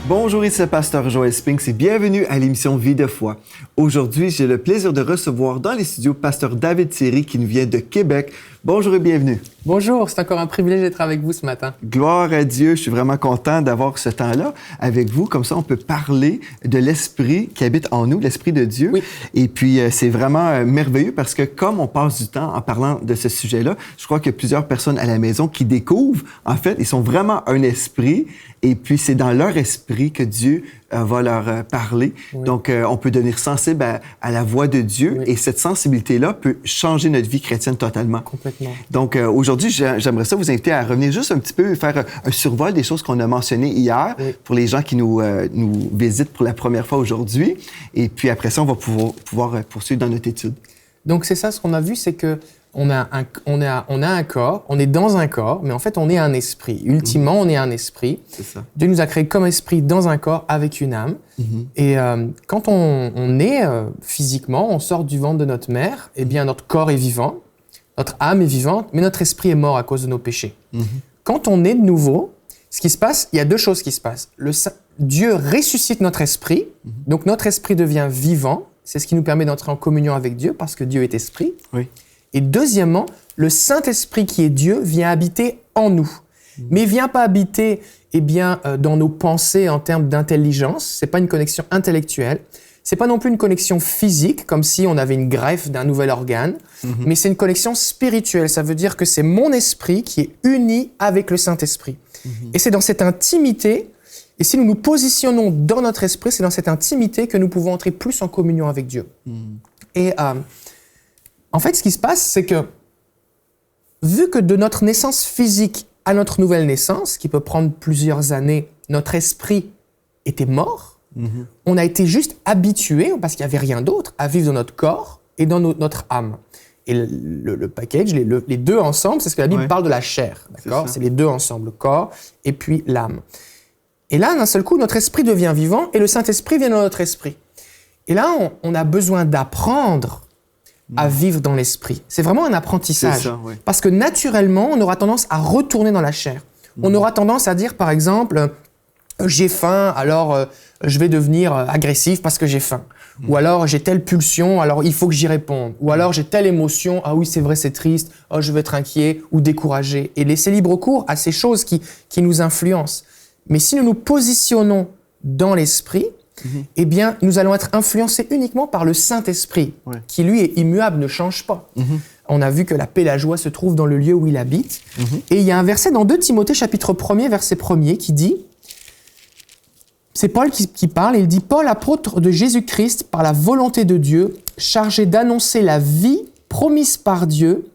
Bonjour, ici le pasteur Joël Spinks et bienvenue à l'émission Vie de foi. Aujourd'hui, j'ai le plaisir de recevoir dans les studios pasteur David Thierry qui nous vient de Québec. Bonjour et bienvenue. Bonjour, c'est encore un privilège d'être avec vous ce matin. Gloire à Dieu, je suis vraiment content d'avoir ce temps-là avec vous. Comme ça, on peut parler de l'Esprit qui habite en nous, l'Esprit de Dieu. Oui. Et puis, c'est vraiment merveilleux parce que comme on passe du temps en parlant de ce sujet-là, je crois qu'il y a plusieurs personnes à la maison qui découvrent, en fait, ils sont vraiment un esprit et puis c'est dans leur esprit que Dieu va leur parler. Oui. Donc, on peut devenir sensible à la voix de Dieu Oui. et cette sensibilité-là peut changer notre vie chrétienne totalement. Complètement. Donc, aujourd'hui, j'aimerais ça vous inviter à revenir juste un petit peu, faire un survol des choses qu'on a mentionnées hier Oui. pour les gens qui nous visitent pour la première fois aujourd'hui. Et puis après ça, on va pouvoir poursuivre dans notre étude. Donc c'est ça, ce qu'on a vu, c'est que on a un corps, on est dans un corps, mais en fait on est un esprit. Ultimement, on est un esprit. C'est ça. Dieu nous a créés comme esprit dans un corps avec une âme. Et quand on est physiquement, on sort du ventre de notre mère, eh bien notre corps est vivant, notre âme est vivante, mais notre esprit est mort à cause de nos péchés. Quand on est de nouveau, ce qui se passe, il y a deux choses qui se passent. Dieu ressuscite notre esprit, donc notre esprit devient vivant. C'est ce qui nous permet d'entrer en communion avec Dieu parce que Dieu est esprit. Oui. Et deuxièmement, le Saint-Esprit qui est Dieu vient habiter en nous. Mais il ne vient pas habiter dans nos pensées en termes d'intelligence. Ce n'est pas une connexion intellectuelle. Ce n'est pas non plus une connexion physique, comme si on avait une greffe d'un nouvel organe. Mais c'est une connexion spirituelle. Ça veut dire que c'est mon esprit qui est uni avec le Saint-Esprit. Et c'est dans cette intimité, et si nous nous positionnons dans notre esprit, c'est dans cette intimité que nous pouvons entrer plus en communion avec Dieu. Et en fait, ce qui se passe, c'est que vu que de notre naissance physique à notre nouvelle naissance, qui peut prendre plusieurs années, notre esprit était mort, on a été juste habitué, parce qu'il n'y avait rien d'autre, à vivre dans notre corps et dans notre âme. Et le package, les deux ensemble, c'est ce que la Bible parle de la chair. D'accord ? C'est les deux ensemble, le corps et puis l'âme. Et là, d'un seul coup, notre esprit devient vivant et le Saint-Esprit vient dans notre esprit. Et là, on a besoin d'apprendre à vivre dans l'esprit. C'est vraiment un apprentissage. C'est ça, oui. Parce que naturellement, on aura tendance à retourner dans la chair. On aura tendance à dire, par exemple, j'ai faim, alors je vais devenir agressif parce que j'ai faim. Ou alors j'ai telle pulsion, alors il faut que j'y réponde. Ou alors j'ai telle émotion, ah oui c'est vrai c'est triste, oh, je vais être inquiet ou découragé. Et laisser libre cours à ces choses qui nous influencent. Mais si nous nous positionnons dans l'esprit, eh bien nous allons être influencés uniquement par le Saint-Esprit, qui lui est immuable, ne change pas. On a vu que la paix et la joie se trouvent dans le lieu où il habite. Et il y a un verset dans 2 Timothée chapitre 1er, verset 1er, qui dit... C'est Paul qui parle, et il dit « Paul, apôtre de Jésus-Christ, par la volonté de Dieu, chargé d'annoncer la vie promise par Dieu. »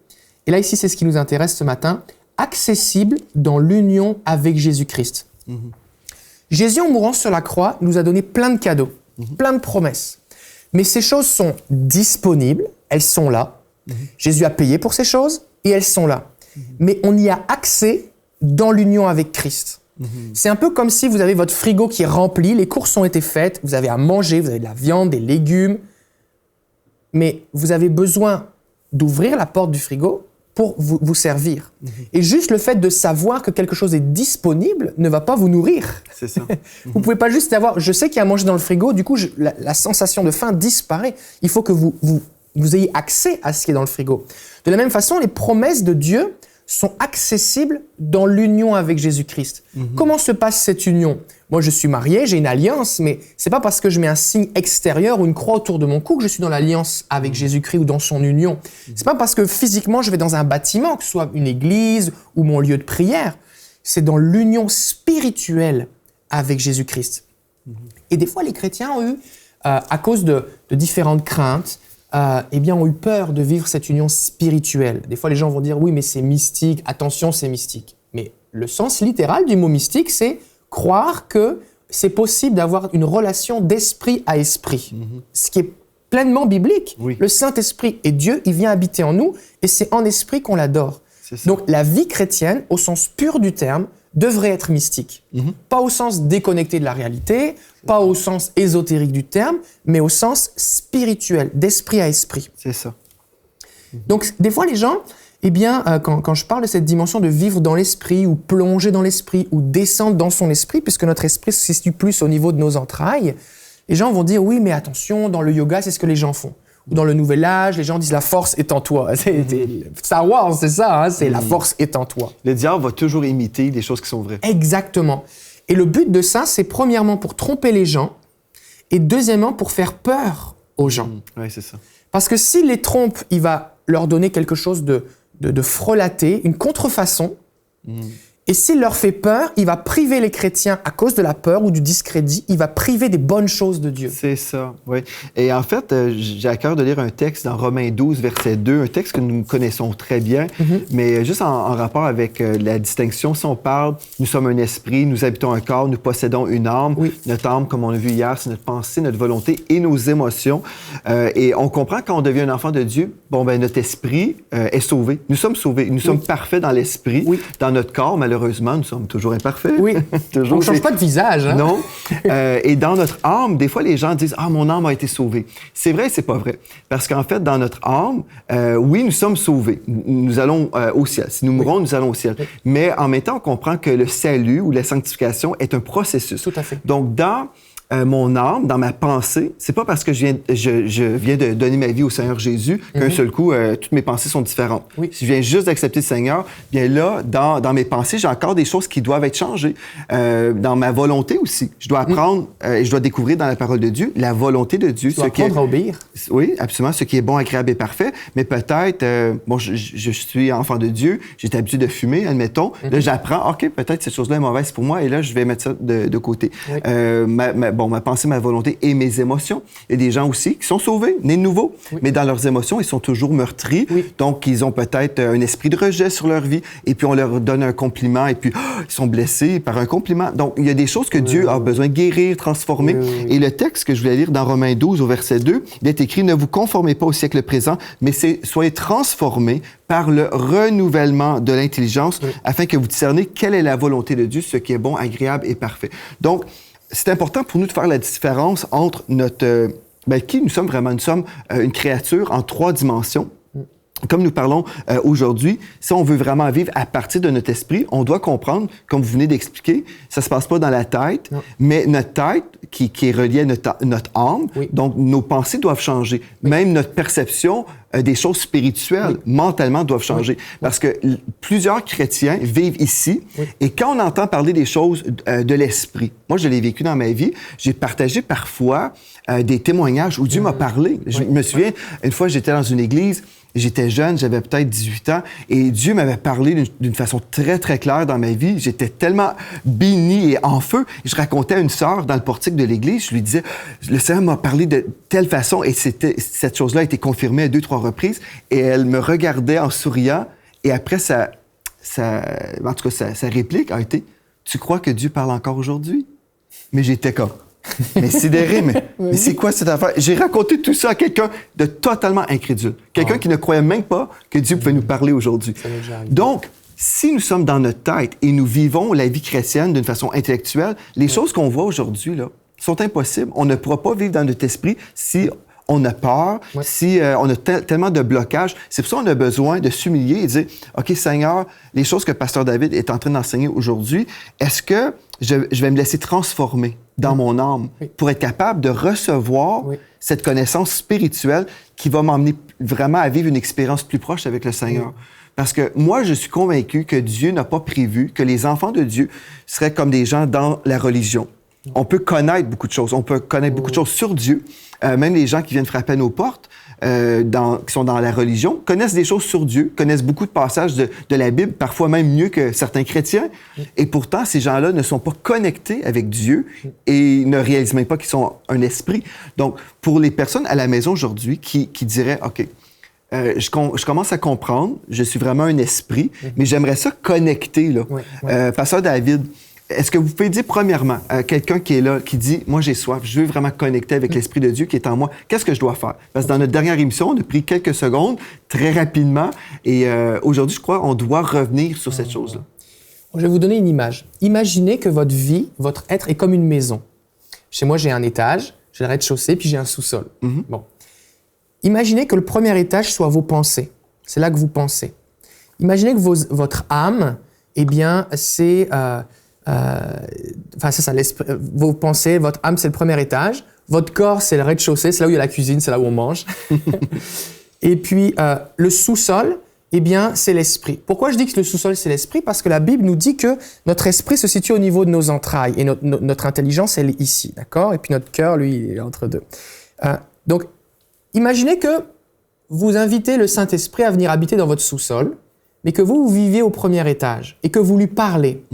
Et là, ici, c'est ce qui nous intéresse ce matin. « Accessible dans l'union avec Jésus-Christ. » Jésus, en mourant sur la croix, nous a donné plein de cadeaux, plein de promesses. Mais ces choses sont disponibles, elles sont là. Jésus a payé pour ces choses, et elles sont là. Mais on y a accès dans l'union avec Christ. C'est un peu comme si vous avez votre frigo qui est rempli, les courses ont été faites, vous avez à manger, vous avez de la viande, des légumes, mais vous avez besoin d'ouvrir la porte du frigo pour vous servir. Et juste le fait de savoir que quelque chose est disponible ne va pas vous nourrir. C'est ça. Vous pouvez pas juste avoir, je sais qu'il y a à manger dans le frigo, du coup la sensation de faim disparaît. Il faut que vous ayez accès à ce qui est dans le frigo. De la même façon, les promesses de Dieu sont accessibles dans l'union avec Jésus-Christ. Comment se passe cette union ? Moi, je suis marié, j'ai une alliance, mais c'est pas parce que je mets un signe extérieur ou une croix autour de mon cou que je suis dans l'alliance avec Jésus-Christ ou dans son union. C'est pas parce que physiquement je vais dans un bâtiment, que ce soit une église ou mon lieu de prière. C'est dans l'union spirituelle avec Jésus-Christ. Et des fois, les chrétiens ont eu, à cause de différentes craintes, ont eu peur de vivre cette union spirituelle. Des fois, les gens vont dire « oui, mais c'est mystique, attention, c'est mystique ». Mais le sens littéral du mot mystique, c'est croire que c'est possible d'avoir une relation d'esprit à esprit, ce qui est pleinement biblique. Oui. Le Saint-Esprit est Dieu, il vient habiter en nous, et c'est en esprit qu'on l'adore. Donc, la vie chrétienne, au sens pur du terme, devrait être mystique. Pas au sens déconnecté de la réalité, pas au sens ésotérique du terme, mais au sens spirituel, d'esprit à esprit. C'est ça. Donc, des fois, les gens, Eh bien, quand je parle de cette dimension de vivre dans l'esprit, ou plonger dans l'esprit, ou descendre dans son esprit, puisque notre esprit se situe plus au niveau de nos entrailles, les gens vont dire, oui, mais attention, dans le yoga, c'est ce que les gens font. Ou dans le nouvel âge, les gens disent, la force est en toi. C'est Star Wars, c'est ça, hein, c'est la force est en toi. Le diable va toujours imiter des choses qui sont vraies. Exactement. Et le but de ça, c'est premièrement pour tromper les gens, et deuxièmement pour faire peur aux gens. Oui, c'est ça. Parce que s'il les trompe, il va leur donner quelque chose de frelaté, une contrefaçon. Et s'il leur fait peur, il va priver les chrétiens à cause de la peur ou du discrédit, il va priver des bonnes choses de Dieu. C'est ça, oui. Et en fait, j'ai à cœur de lire un texte dans Romains 12, verset 2, un texte que nous connaissons très bien, mais juste en rapport avec la distinction, si on parle, nous sommes un esprit, nous habitons un corps, nous possédons une âme. Oui. Notre âme, comme on l'a vu hier, c'est notre pensée, notre volonté et nos émotions. Et on comprend quand on devient un enfant de Dieu, notre esprit est sauvé. Nous sommes sauvés, nous sommes parfaits dans l'esprit, dans notre corps, malheureusement, nous sommes toujours imparfaits. Oui, toujours, on ne change pas de visage. Hein? Non. Et dans notre âme, des fois, les gens disent « Ah, mon âme a été sauvée ». C'est vrai et c'est pas vrai. Parce qu'en fait, dans notre âme, oui, nous sommes sauvés. Nous allons au ciel. Si nous mourons, nous allons au ciel. Mais en même temps, on comprend que le salut ou la sanctification est un processus. Tout à fait. Donc, dans mon âme, dans ma pensée, c'est pas parce que je viens de donner ma vie au Seigneur Jésus qu'un seul coup, toutes mes pensées sont différentes. Oui. Si je viens juste d'accepter le Seigneur, bien là, dans mes pensées, j'ai encore des choses qui doivent être changées. Dans ma volonté aussi. Je dois apprendre et je dois découvrir dans la parole de Dieu la volonté de Dieu. Tu dois apprendre à obéir. Oui, absolument. Ce qui est bon, agréable et parfait. Mais peut-être, je suis enfant de Dieu, j'ai habitué de fumer, admettons. Là, j'apprends, OK, peut-être cette chose-là est mauvaise pour moi et là, je vais mettre ça de côté. Oui. Ma pensée, ma volonté et mes émotions. Il y a des gens aussi qui sont sauvés, nés de nouveau, mais dans leurs émotions, ils sont toujours meurtris. Oui. Donc, ils ont peut-être un esprit de rejet sur leur vie et puis on leur donne un compliment et puis ils sont blessés par un compliment. Donc, il y a des choses que Dieu a besoin de guérir, transformer. Et le texte que je voulais lire dans Romains 12 au verset 2, il est écrit « Ne vous conformez pas au siècle présent, mais soyez transformés par le renouvellement de l'intelligence afin que vous discerniez quelle est la volonté de Dieu, ce qui est bon, agréable et parfait. » Donc, c'est important pour nous de faire la différence entre qui nous sommes vraiment. Nous sommes une créature en 3 dimensions. Comme nous parlons aujourd'hui, si on veut vraiment vivre à partir de notre esprit, on doit comprendre, comme vous venez d'expliquer, ça se passe pas dans la tête, mais notre tête, qui est reliée à notre âme, donc nos pensées doivent changer. Même notre perception des choses spirituelles, mentalement, doivent changer. Parce que plusieurs chrétiens vivent ici, et quand on entend parler des choses de l'esprit, moi, je l'ai vécu dans ma vie, j'ai partagé parfois des témoignages où Dieu m'a parlé. Je me souviens, une fois, j'étais dans une église, j'étais jeune, j'avais peut-être 18 ans, et Dieu m'avait parlé d'une façon très, très claire dans ma vie. J'étais tellement béni et en feu. Je racontais à une sœur dans le portique de l'église, je lui disais, le Seigneur m'a parlé de telle façon, et cette chose-là a été confirmée à 2-3 reprises, et elle me regardait en souriant, et après, sa réplique a été, « Tu crois que Dieu parle encore aujourd'hui? » Mais j'étais comme... mais sidéré, mais c'est quoi cette affaire? J'ai raconté tout ça à quelqu'un de totalement incrédule. Quelqu'un qui ne croyait même pas que Dieu pouvait nous parler aujourd'hui. Donc, si nous sommes dans notre tête et nous vivons la vie chrétienne d'une façon intellectuelle, les choses qu'on voit aujourd'hui là, sont impossibles. On ne pourra pas vivre dans notre esprit si on a peur, si on a tellement de blocages. C'est pour ça qu'on a besoin de s'humilier et de dire, OK, Seigneur, les choses que Pasteur David est en train d'enseigner aujourd'hui, est-ce que je vais me laisser transformer dans mon âme pour être capable de recevoir cette connaissance spirituelle qui va m'emmener vraiment à vivre une expérience plus proche avec le Seigneur? Parce que moi, je suis convaincu que Dieu n'a pas prévu que les enfants de Dieu seraient comme des gens dans la religion. On peut connaître beaucoup de choses. On peut connaître beaucoup de choses sur Dieu. Même les gens qui viennent frapper à nos portes, qui sont dans la religion, connaissent des choses sur Dieu, connaissent beaucoup de passages de la Bible, parfois même mieux que certains chrétiens. Et pourtant, ces gens-là ne sont pas connectés avec Dieu et ne réalisent même pas qu'ils sont un esprit. Donc, pour les personnes à la maison aujourd'hui qui diraient, OK, je commence à comprendre, je suis vraiment un esprit, mais j'aimerais ça connecter, là. Pasteur David, est-ce que vous pouvez dire, premièrement, à quelqu'un qui est là, qui dit « Moi, j'ai soif, je veux vraiment connecter avec l'Esprit de Dieu qui est en moi. Qu'est-ce que je dois faire? » Parce que dans notre dernière émission, on a pris quelques secondes, très rapidement, et aujourd'hui, je crois qu'on doit revenir sur cette chose-là. Je vais vous donner une image. Imaginez que votre vie, votre être est comme une maison. Chez moi, j'ai un étage, j'ai le rez-de-chaussée, puis j'ai un sous-sol. Bon. Imaginez que le premier étage soit vos pensées. C'est là que vous pensez. Imaginez que votre âme, eh bien, c'est ça, vos pensées, votre âme, c'est le premier étage. Votre corps, c'est le rez-de-chaussée, c'est là où il y a la cuisine, c'est là où on mange. Et puis, le sous-sol, eh bien, c'est l'esprit. Pourquoi je dis que le sous-sol, c'est l'esprit? Parce que la Bible nous dit que notre esprit se situe au niveau de nos entrailles et notre intelligence, elle est ici, d'accord? Et puis notre cœur, lui, il est entre deux. Donc, imaginez que vous invitez le Saint-Esprit à venir habiter dans votre sous-sol, mais que vous viviez au premier étage et que vous lui parlez.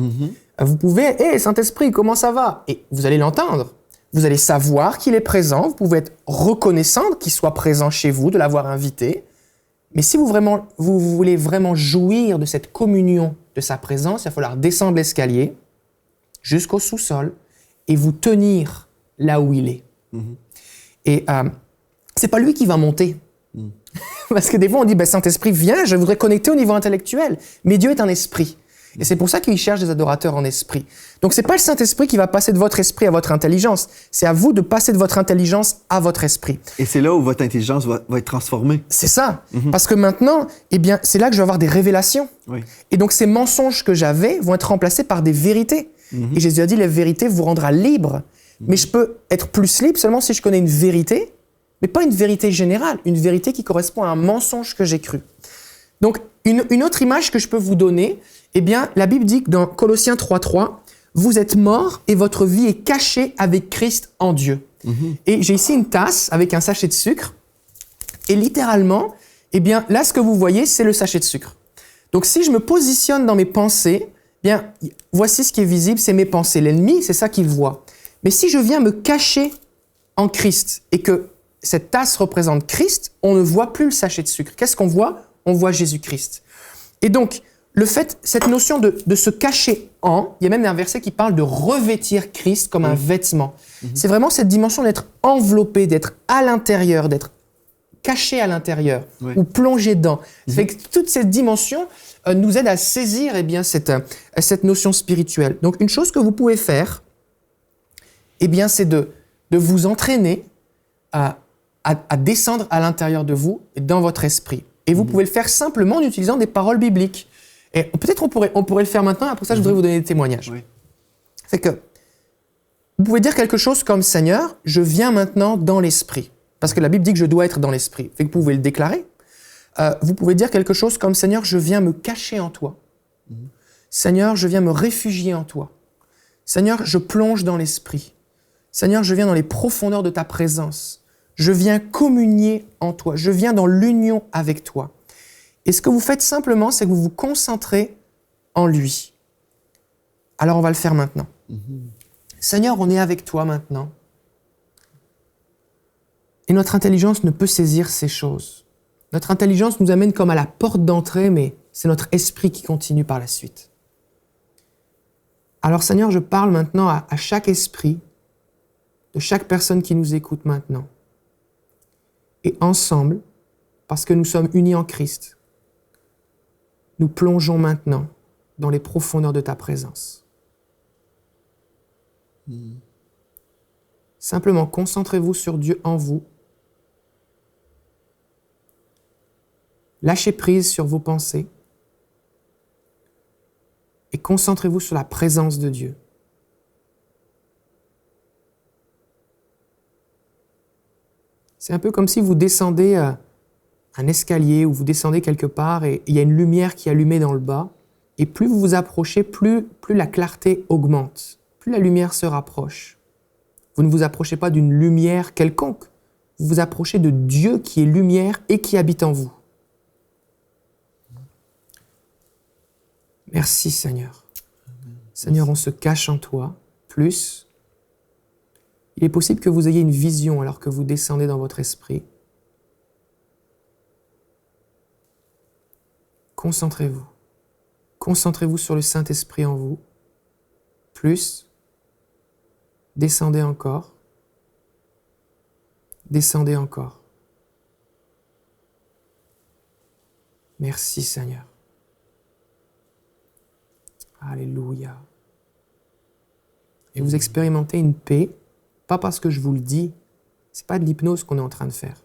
Vous pouvez, « Hé, Saint-Esprit, comment ça va ?» Et vous allez l'entendre. Vous allez savoir qu'il est présent, vous pouvez être reconnaissant qu'il soit présent chez vous, de l'avoir invité. Mais si vous voulez vraiment jouir de cette communion de sa présence, il va falloir descendre l'escalier jusqu'au sous-sol et vous tenir là où il est. Et c'est pas lui qui va monter. Parce que des fois, on dit, Saint-Esprit, viens, je voudrais connecter au niveau intellectuel. Mais Dieu est un esprit. Et c'est pour ça qu'il cherche des adorateurs en esprit. Donc, c'est pas le Saint-Esprit qui va passer de votre esprit à votre intelligence. C'est à vous de passer de votre intelligence à votre esprit. Et c'est là où votre intelligence va être transformée. C'est ça. Parce que maintenant, eh bien, c'est là que je vais avoir des révélations. Oui. Et donc, ces mensonges que j'avais vont être remplacés par des vérités. Et Jésus a dit, la vérité vous rendra libre. Mais je peux être plus libre seulement si je connais une vérité, mais pas une vérité générale, une vérité qui correspond à un mensonge que j'ai cru. Donc, une autre image que je peux vous donner, eh bien, la Bible dit que dans Colossiens 3.3, « Vous êtes morts et votre vie est cachée avec Christ en Dieu. » Et j'ai ici une tasse avec un sachet de sucre. Et littéralement, eh bien, là, ce que vous voyez, c'est le sachet de sucre. Donc, si je me positionne dans mes pensées, eh bien, voici ce qui est visible, c'est mes pensées. L'ennemi, c'est ça qu'il voit. Mais si je viens me cacher en Christ et que cette tasse représente Christ, on ne voit plus le sachet de sucre. Qu'est-ce qu'on voit? On voit Jésus-Christ. Et donc, cette notion de se cacher en, il y a même un verset qui parle de revêtir Christ comme un vêtement. C'est vraiment cette dimension d'être enveloppé, d'être à l'intérieur, d'être caché à l'intérieur ou plongé dedans. Ça fait que toute cette dimension nous aide à saisir eh bien, cette notion spirituelle. Donc, une chose que vous pouvez faire, eh bien, c'est de vous entraîner à descendre à l'intérieur de vous et dans votre esprit. Et vous pouvez le faire simplement en utilisant des paroles bibliques. Et peut-être on pourrait le faire maintenant, après ça, je voudrais vous donner des témoignages. C'est que vous pouvez dire quelque chose comme « Seigneur, je viens maintenant dans l'esprit ». Parce que la Bible dit que je dois être dans l'esprit. Fait que vous pouvez le déclarer. Vous pouvez dire quelque chose comme « Seigneur, je viens me cacher en toi ». Seigneur, je viens me réfugier en toi. Seigneur, je plonge dans l'esprit. Seigneur, je viens dans les profondeurs de ta présence. Je viens communier en toi. Je viens dans l'union avec toi. Et ce que vous faites simplement, c'est que vous vous concentrez en lui. Alors, on va le faire maintenant. Seigneur, on est avec toi maintenant. Et notre intelligence ne peut saisir ces choses. Notre intelligence nous amène comme à la porte d'entrée, mais c'est notre esprit qui continue par la suite. Alors, Seigneur, je parle maintenant à chaque esprit, de chaque personne qui nous écoute maintenant. Et ensemble, parce que nous sommes unis en Christ, nous plongeons maintenant dans les profondeurs de ta présence. Simplement, concentrez-vous sur Dieu en vous. Lâchez prise sur vos pensées et concentrez-vous sur la présence de Dieu. C'est un peu comme si vous descendez un escalier ou vous descendez quelque part et il y a une lumière qui est allumée dans le bas. Et plus vous vous approchez, plus la clarté augmente, plus la lumière se rapproche. Vous ne vous approchez pas d'une lumière quelconque. Vous vous approchez de Dieu qui est lumière et qui habite en vous. Merci Seigneur. Seigneur, on se cache en toi. Plus, il est possible que vous ayez une vision alors que vous descendez dans votre esprit. Concentrez-vous. Concentrez-vous sur le Saint-Esprit en vous. Plus, descendez encore. Descendez encore. Merci Seigneur. Alléluia. Et vous expérimentez une paix, pas parce que je vous le dis, c'est pas de l'hypnose qu'on est en train de faire.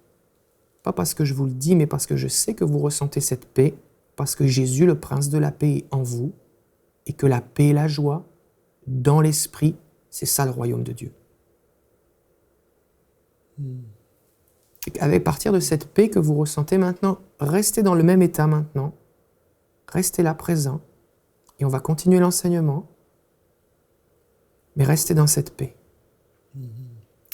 Pas parce que je vous le dis, mais parce que je sais que vous ressentez cette paix parce que Jésus, le prince de la paix, est en vous, et que la paix et la joie, dans l'esprit, c'est ça le royaume de Dieu. Et à partir de cette paix que vous ressentez maintenant, restez dans le même état maintenant, restez là présent, et on va continuer l'enseignement, mais restez dans cette paix.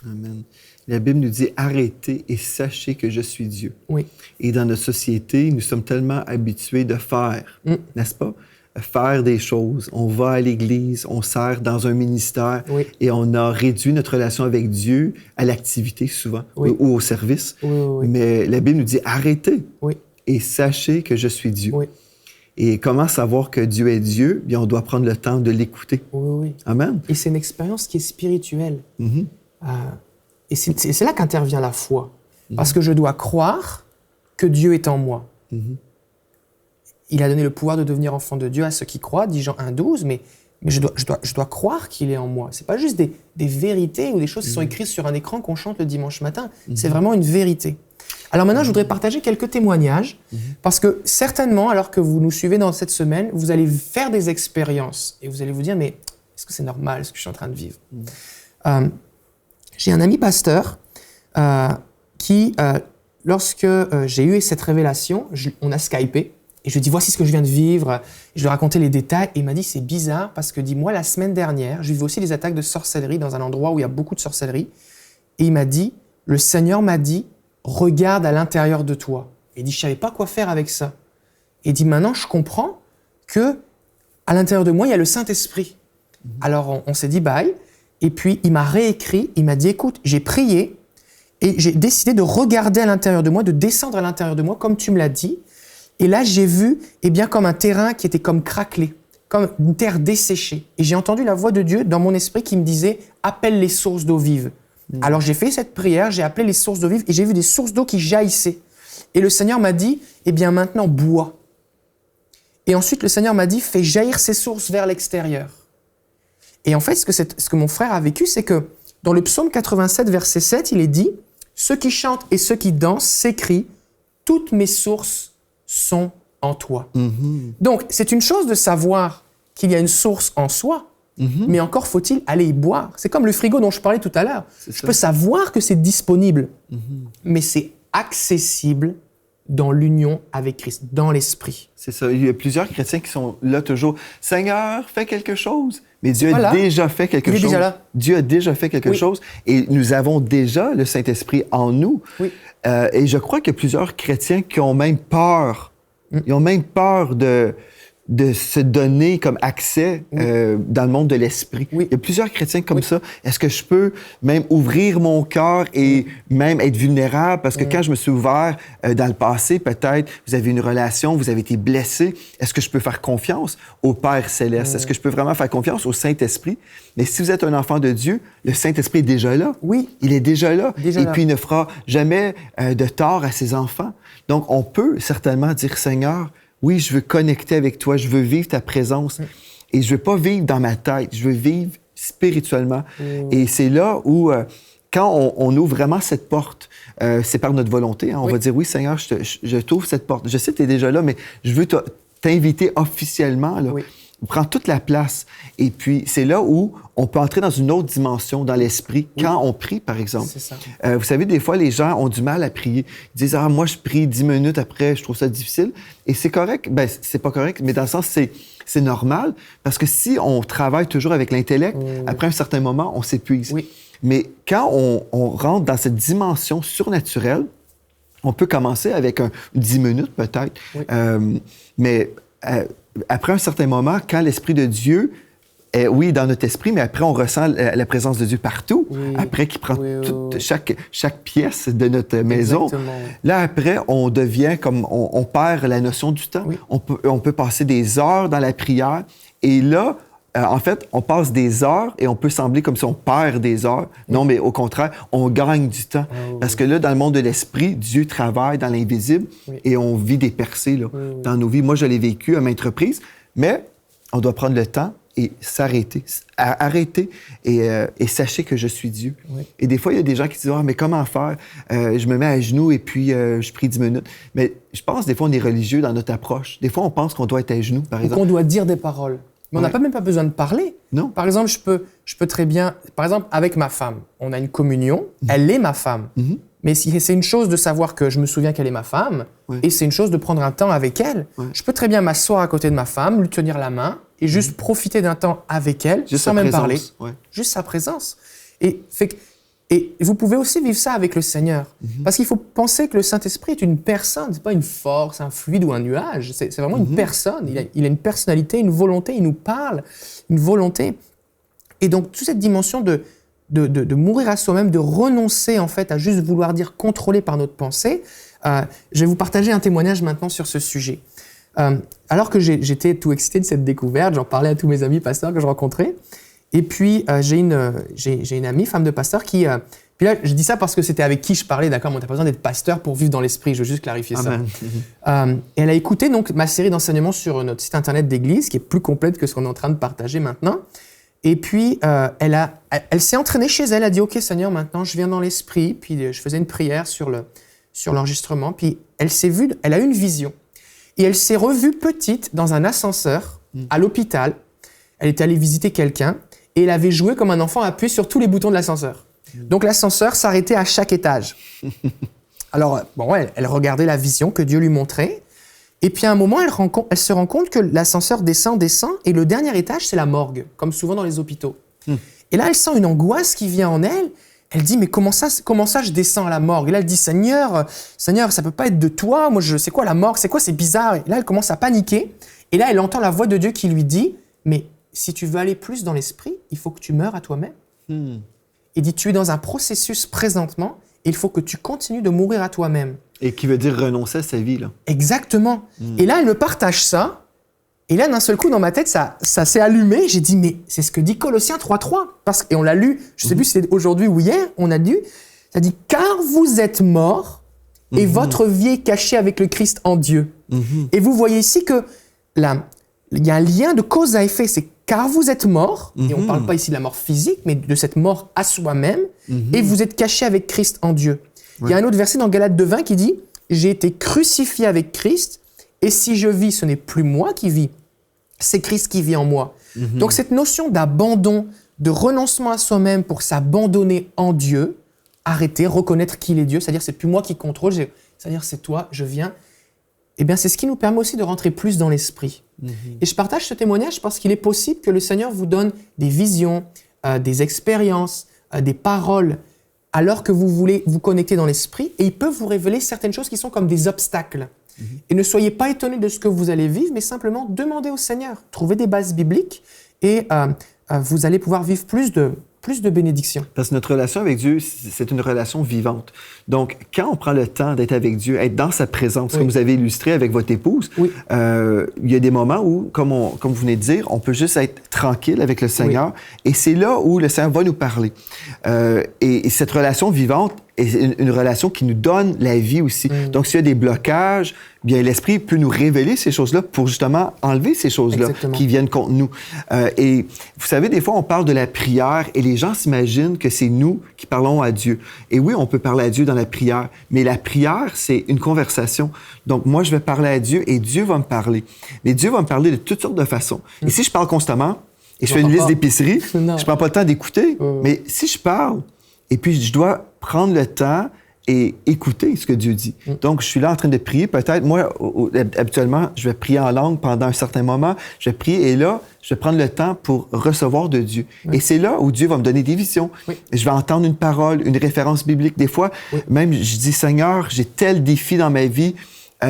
Amen. La Bible nous dit « Arrêtez et sachez que je suis Dieu ». Oui. Et dans notre société, nous sommes tellement habitués de faire, n'est-ce pas? Faire des choses. On va à l'église, on sert dans un ministère et on a réduit notre relation avec Dieu à l'activité souvent ou au service. Mais la Bible nous dit « Arrêtez et sachez que je suis Dieu ». Et comment savoir que Dieu est Dieu? Bien, on doit prendre le temps de l'écouter. Amen. Et c'est une expérience qui est spirituelle. Et c'est là qu'intervient la foi. Parce que je dois croire que Dieu est en moi. Il a donné le pouvoir de devenir enfant de Dieu à ceux qui croient, dit Jean 1,12, mais je dois croire qu'il est en moi. Ce n'est pas juste des vérités ou des choses qui sont écrites sur un écran qu'on chante le dimanche matin. C'est vraiment une vérité. Alors maintenant, je voudrais partager quelques témoignages, parce que certainement, alors que vous nous suivez dans cette semaine, vous allez faire des expériences et vous allez vous dire, mais est-ce que c'est normal ce que je suis en train de vivre? J'ai un ami pasteur qui, lorsque j'ai eu cette révélation, on a Skypé, et je lui ai dit, voici ce que je viens de vivre. Je lui ai raconté les détails, et il m'a dit, c'est bizarre, parce que, dis-moi, la semaine dernière, je vivais aussi des attaques de sorcellerie dans un endroit où il y a beaucoup de sorcellerie, et il m'a dit, le Seigneur m'a dit, regarde à l'intérieur de toi. Il dit, je ne savais pas quoi faire avec ça. Et il dit, maintenant, je comprends que à l'intérieur de moi, il y a le Saint-Esprit. Alors, on s'est dit bye. Et puis, il m'a réécrit. Il m'a dit, écoute, j'ai prié et j'ai décidé de regarder à l'intérieur de moi, de descendre à l'intérieur de moi, comme tu me l'as dit. Et là, j'ai vu, comme un terrain qui était comme craquelé, comme une terre desséchée. Et j'ai entendu la voix de Dieu dans mon esprit qui me disait, appelle les sources d'eau vive. Alors j'ai fait cette prière, j'ai appelé les sources d'eau vive et j'ai vu des sources d'eau qui jaillissaient. Et le Seigneur m'a dit, maintenant bois. Et ensuite le Seigneur m'a dit, fais jaillir ces sources vers l'extérieur. Et en fait, ce que mon frère a vécu, c'est que dans le psaume 87, verset 7, il est dit, ceux qui chantent et ceux qui dansent s'écrient, toutes mes sources sont en toi. Donc c'est une chose de savoir qu'il y a une source en soi, mais encore faut-il aller y boire. C'est comme le frigo dont je parlais tout à l'heure. Je peux savoir que c'est disponible, mais c'est accessible dans l'union avec Christ, dans l'esprit. C'est ça. Il y a plusieurs chrétiens qui sont là toujours. « Seigneur, fais quelque chose. » Mais Dieu a déjà fait quelque chose. Dieu a déjà fait quelque chose et nous avons déjà le Saint-Esprit en nous. Et je crois qu'il y a plusieurs chrétiens qui ont même peur. Ils ont même peur de se donner comme accès dans le monde de l'esprit. Il y a plusieurs chrétiens comme ça. Est-ce que je peux même ouvrir mon cœur et même être vulnérable? Parce que quand je me suis ouvert dans le passé, peut-être, vous avez une relation, vous avez été blessé. Est-ce que je peux faire confiance au Père Céleste? Est-ce que je peux vraiment faire confiance au Saint-Esprit? Mais si vous êtes un enfant de Dieu, le Saint-Esprit est déjà là. Il est déjà là. Puis, il ne fera jamais de tort à ses enfants. Donc, on peut certainement dire, Seigneur, oui, je veux connecter avec toi, je veux vivre ta présence. Et je veux pas vivre dans ma tête, je veux vivre spirituellement. Et c'est là où, quand on ouvre vraiment cette porte, c'est par notre volonté. On va dire, oui, Seigneur, je t'ouvre cette porte. Je sais que tu es déjà là, mais je veux t'inviter officiellement. Là. Prends toute la place. Et puis, c'est là où on peut entrer dans une autre dimension, dans l'esprit, quand on prie, par exemple. C'est ça. Vous savez, des fois, les gens ont du mal à prier. Ils disent, moi, je prie 10 minutes après, je trouve ça difficile. Et c'est correct. Ben, c'est pas correct, mais dans le sens, c'est normal. Parce que si on travaille toujours avec l'intellect, après un certain moment, on s'épuise. Mais quand on rentre dans cette dimension surnaturelle, on peut commencer avec 10 minutes, peut-être. Mais après un certain moment, quand l'Esprit de Dieu est, dans notre esprit, mais après, on ressent la présence de Dieu partout. Après, qui prend chaque pièce de notre maison. Là, après, on devient comme... On perd la notion du temps. On peut passer des heures dans la prière. Et là, en fait, on passe des heures et on peut sembler comme si on perd des heures. Non, mais au contraire, on gagne du temps. Parce que là, dans le monde de l'esprit, Dieu travaille dans l'invisible et on vit des percées là, dans nos vies. Moi, je l'ai vécu à maintes reprises, mais on doit prendre le temps et s'arrêter. Arrêtez et sachez que je suis Dieu. Oui. Et des fois, il y a des gens qui disent « Ah, mais comment faire? Je me mets à genoux et puis je prie 10 minutes. » Mais je pense, des fois, on est religieux dans notre approche. Des fois, on pense qu'on doit être à genoux, par Ou exemple. qu'on doit dire des paroles. Mais on n'a même pas besoin de parler. Non. Par exemple, je peux très bien... Par exemple, avec ma femme, on a une communion, elle est ma femme. Mais c'est une chose de savoir que je me souviens qu'elle est ma femme, et c'est une chose de prendre un temps avec elle. Je peux très bien m'asseoir à côté de ma femme, lui tenir la main, et juste profiter d'un temps avec elle, Juste sans sa même présence, parler. Juste sa présence. Et vous pouvez aussi vivre ça avec le Seigneur. Parce qu'il faut penser que le Saint-Esprit est une personne, c'est pas une force, un fluide ou un nuage. C'est vraiment une personne. Il a une personnalité, une volonté, il nous parle, une volonté. Et donc, toute cette dimension de mourir à soi-même, de renoncer en fait à juste vouloir dire contrôlé par notre pensée. Je vais vous partager un témoignage maintenant sur ce sujet. Alors que j'étais tout excité de cette découverte, j'en parlais à tous mes amis pasteurs que je rencontrais. Et puis, j'ai une amie, femme de pasteur, qui... puis là, je dis ça parce que c'était avec qui je parlais, d'accord, mais on n'a pas besoin d'être pasteur pour vivre dans l'esprit, je veux juste clarifier ça. Et elle a écouté donc ma série d'enseignements sur notre site internet d'église, qui est plus complète que ce qu'on est en train de partager maintenant. Et puis, elle s'est entraînée chez elle, elle a dit « Ok Seigneur, maintenant je viens dans l'esprit », puis je faisais une prière sur l'enregistrement, puis elle a eu une vision. Et elle s'est revue petite dans un ascenseur à l'hôpital. Elle était allée visiter quelqu'un et elle avait joué comme un enfant, appuyé sur tous les boutons de l'ascenseur. Donc l'ascenseur s'arrêtait à chaque étage. Alors, bon, elle regardait la vision que Dieu lui montrait. Et puis à un moment, elle se rend compte que l'ascenseur descend, et le dernier étage, c'est la morgue, comme souvent dans les hôpitaux. Et là, elle sent une angoisse qui vient en elle. Elle dit, mais comment ça je descends à la morgue? Et là, elle dit, Seigneur, ça peut pas être de toi. Moi, c'est quoi la morgue? C'est quoi? C'est bizarre. Et là, elle commence à paniquer. Et là, elle entend la voix de Dieu qui lui dit, mais si tu veux aller plus dans l'esprit, il faut que tu meures à toi-même. Il dit, tu es dans un processus présentement, et il faut que tu continues de mourir à toi-même. Et qui veut dire renoncer à sa vie, là. Exactement. Et là, elle me partage ça. Et là, d'un seul coup, dans ma tête, ça s'est allumé. J'ai dit, mais c'est ce que dit Colossiens 3.3. Et on l'a lu, je ne sais plus si c'était aujourd'hui ou hier, on a lu, ça dit, car vous êtes morts et votre vie est cachée avec le Christ en Dieu. Et vous voyez ici que il y a un lien de cause à effet. C'est car vous êtes morts, et on ne parle pas ici de la mort physique, mais de cette mort à soi-même, et vous êtes cachés avec Christ en Dieu. Il y a un autre verset dans Galates 2.20 qui dit, j'ai été crucifié avec Christ, et si je vis, ce n'est plus moi qui vis, c'est Christ qui vit en moi. Donc cette notion d'abandon, de renoncement à soi-même pour s'abandonner en Dieu, arrêter, reconnaître qu'il est Dieu, c'est-à-dire c'est plus moi qui contrôle, c'est-à-dire c'est toi, je viens, eh bien c'est ce qui nous permet aussi de rentrer plus dans l'esprit. Et je partage ce témoignage parce qu'il est possible que le Seigneur vous donne des visions, des expériences, des paroles, alors que vous voulez vous connecter dans l'esprit, et il peut vous révéler certaines choses qui sont comme des obstacles. Et ne soyez pas étonnés de ce que vous allez vivre, mais simplement demandez au Seigneur. Trouvez des bases bibliques et vous allez pouvoir vivre plus de bénédictions. Parce que notre relation avec Dieu, c'est une relation vivante. Donc, quand on prend le temps d'être avec Dieu, être dans sa présence, comme vous avez illustré avec votre épouse, il y a des moments où, comme vous venez de dire, on peut juste être tranquille avec le Seigneur. Et c'est là où le Seigneur va nous parler. Et cette relation vivante est une relation qui nous donne la vie aussi. Donc, s'il y a des blocages, bien l'Esprit peut nous révéler ces choses-là pour justement enlever ces choses-là qui viennent contre nous. Et vous savez, des fois, on parle de la prière et les gens s'imaginent que c'est nous qui parlons à Dieu. Et oui, on peut parler à Dieu dans la prière, mais la prière, c'est une conversation. Donc, moi, je vais parler à Dieu et Dieu va me parler. Mais Dieu va me parler de toutes sortes de façons. Et si je parle constamment et je fais une liste d'épicerie, je prends pas le temps d'écouter. Mais si je parle et puis je dois prendre le temps et écouter ce que Dieu dit. Donc, je suis là en train de prier. Peut-être, moi, habituellement, je vais prier en langue pendant un certain moment. Je vais prier et là, je vais prendre le temps pour recevoir de Dieu. Et c'est là où Dieu va me donner des visions. Je vais entendre une parole, une référence biblique. Des fois, même, je dis, Seigneur, j'ai tel défi dans ma vie.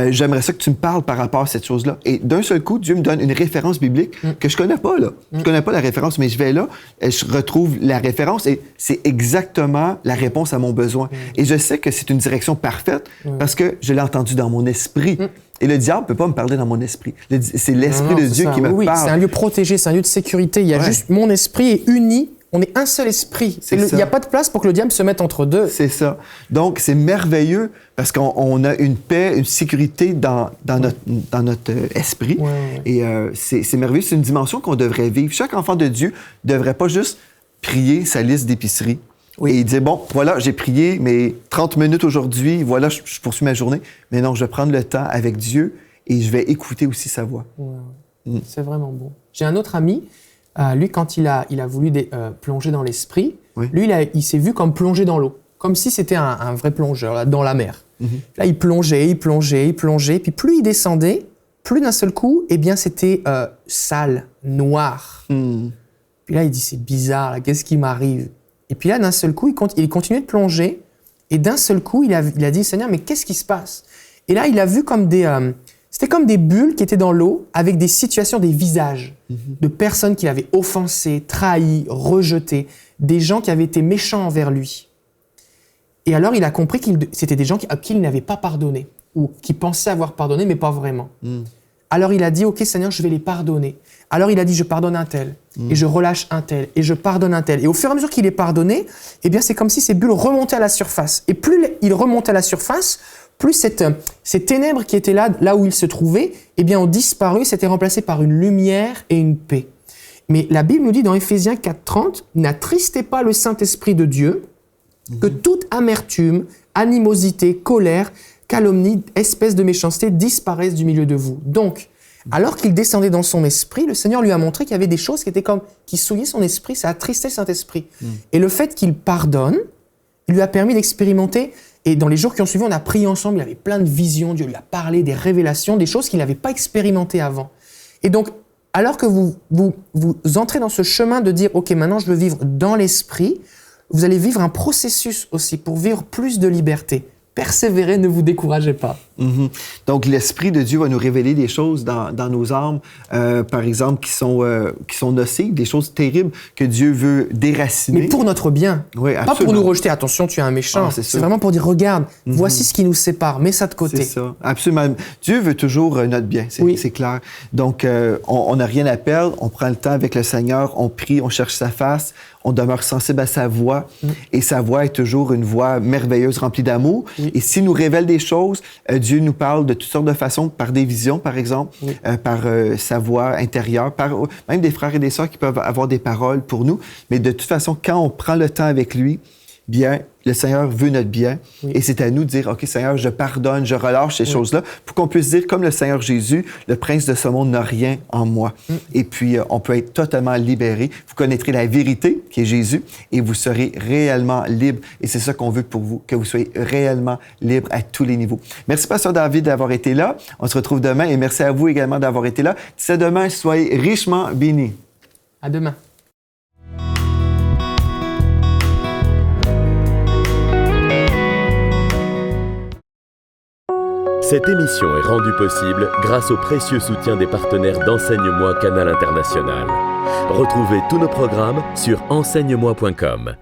J'aimerais ça que tu me parles par rapport à cette chose-là. Et d'un seul coup, Dieu me donne une référence biblique que je connais pas, là. Je connais pas la référence, mais je vais là, je retrouve la référence et c'est exactement la réponse à mon besoin. Et je sais que c'est une direction parfaite parce que je l'ai entendu dans mon esprit. Et le diable peut pas me parler dans mon esprit. C'est l'Esprit de Dieu qui me parle. C'est un lieu protégé, c'est un lieu de sécurité. Il y a juste mon esprit est uni On est un seul esprit. C'est Il ça. n'y a pas de place pour que le diable se mette entre deux. C'est ça. Donc, c'est merveilleux parce qu'on a une paix, une sécurité dans notre esprit. Ouais, ouais. Et c'est merveilleux. C'est une dimension qu'on devrait vivre. Chaque enfant de Dieu ne devrait pas juste prier sa liste d'épicerie. Oui. Et dire, bon, voilà, j'ai prié mes 30 minutes aujourd'hui, voilà, je poursuis ma journée. Mais non, je vais prendre le temps avec Dieu et je vais écouter aussi sa voix. Ouais, ouais. C'est vraiment beau. J'ai un autre ami, lui, quand il a voulu plonger dans l'esprit, Oui. lui, il s'est vu comme plonger dans l'eau, comme si c'était un vrai plongeur là, dans la mer. Là, il plongeait, puis plus il descendait, plus d'un seul coup, eh bien, c'était sale, noir. Puis là, il dit, c'est bizarre, là, qu'est-ce qui m'arrive? Et puis là, d'un seul coup, il continuait de plonger, et d'un seul coup, il a dit, Seigneur, mais qu'est-ce qui se passe? Et là, il a vu comme c'était comme des bulles qui étaient dans l'eau, avec des situations, des visages de personnes qu'il avait offensées, trahies, rejetées, des gens qui avaient été méchants envers lui. Et alors, il a compris que c'était des gens à qui il n'avait pas pardonné, ou qui pensaient avoir pardonné, mais pas vraiment. Alors, il a dit, OK, Seigneur, je vais les pardonner. Alors, il a dit, je pardonne un tel, et je relâche un tel, et je pardonne un tel. Et au fur et à mesure qu'il est pardonné, eh bien, c'est comme si ces bulles remontaient à la surface. Et plus il remontait à la surface, plus ces ténèbres qui étaient là où il se trouvait, eh bien, ont disparu, s'étaient remplacées par une lumière et une paix. Mais la Bible nous dit dans Éphésiens 4:30, « N'attristez pas le Saint-Esprit de Dieu, que toute amertume, animosité, colère, calomnie, espèce de méchanceté disparaissent du milieu de vous. » Donc, alors qu'il descendait dans son esprit, le Seigneur lui a montré qu'il y avait des choses qui souillaient son esprit, ça attristait le Saint-Esprit. Et le fait qu'il pardonne, il lui a permis d'expérimenter. Et dans les jours qui ont suivi, on a prié ensemble, il avait plein de visions, Dieu lui a parlé, des révélations, des choses qu'il n'avait pas expérimentées avant. Et donc, alors que vous entrez dans ce chemin de dire, OK, maintenant je veux vivre dans l'esprit, vous allez vivre un processus aussi pour vivre plus de liberté. Persévérez, ne vous découragez pas. Donc, l'Esprit de Dieu va nous révéler des choses dans nos âmes, par exemple, qui sont nocives, des choses terribles que Dieu veut déraciner. Mais pour notre bien. Oui, pas pour nous rejeter. Attention, tu es un méchant. C'est vraiment pour dire, regarde, voici ce qui nous sépare, mets ça de côté. C'est ça, absolument. Dieu veut toujours notre bien, c'est clair. Donc, on n'a rien à perdre, on prend le temps avec le Seigneur, on prie, on cherche sa face, on demeure sensible à sa voix, et sa voix est toujours une voix merveilleuse, remplie d'amour. Et s'il nous révèle des choses, Dieu nous parle de toutes sortes de façons, par des visions, par exemple, par sa voix intérieure, par même des frères et des sœurs qui peuvent avoir des paroles pour nous. Mais de toute façon, quand on prend le temps avec lui, bien, le Seigneur veut notre bien. Et c'est à nous de dire, OK, Seigneur, je pardonne, je relâche ces choses-là, pour qu'on puisse dire, comme le Seigneur Jésus, le prince de ce monde n'a rien en moi. Et puis, on peut être totalement libéré. Vous connaîtrez la vérité, qui est Jésus, et vous serez réellement libre. Et c'est ça qu'on veut pour vous, que vous soyez réellement libre à tous les niveaux. Merci, Pasteur David, d'avoir été là. On se retrouve demain, et merci à vous également d'avoir été là. D'ici à demain, soyez richement bénis. À demain. Cette émission est rendue possible grâce au précieux soutien des partenaires d'Enseigne-moi Canal International. Retrouvez tous nos programmes sur enseigne-moi.com.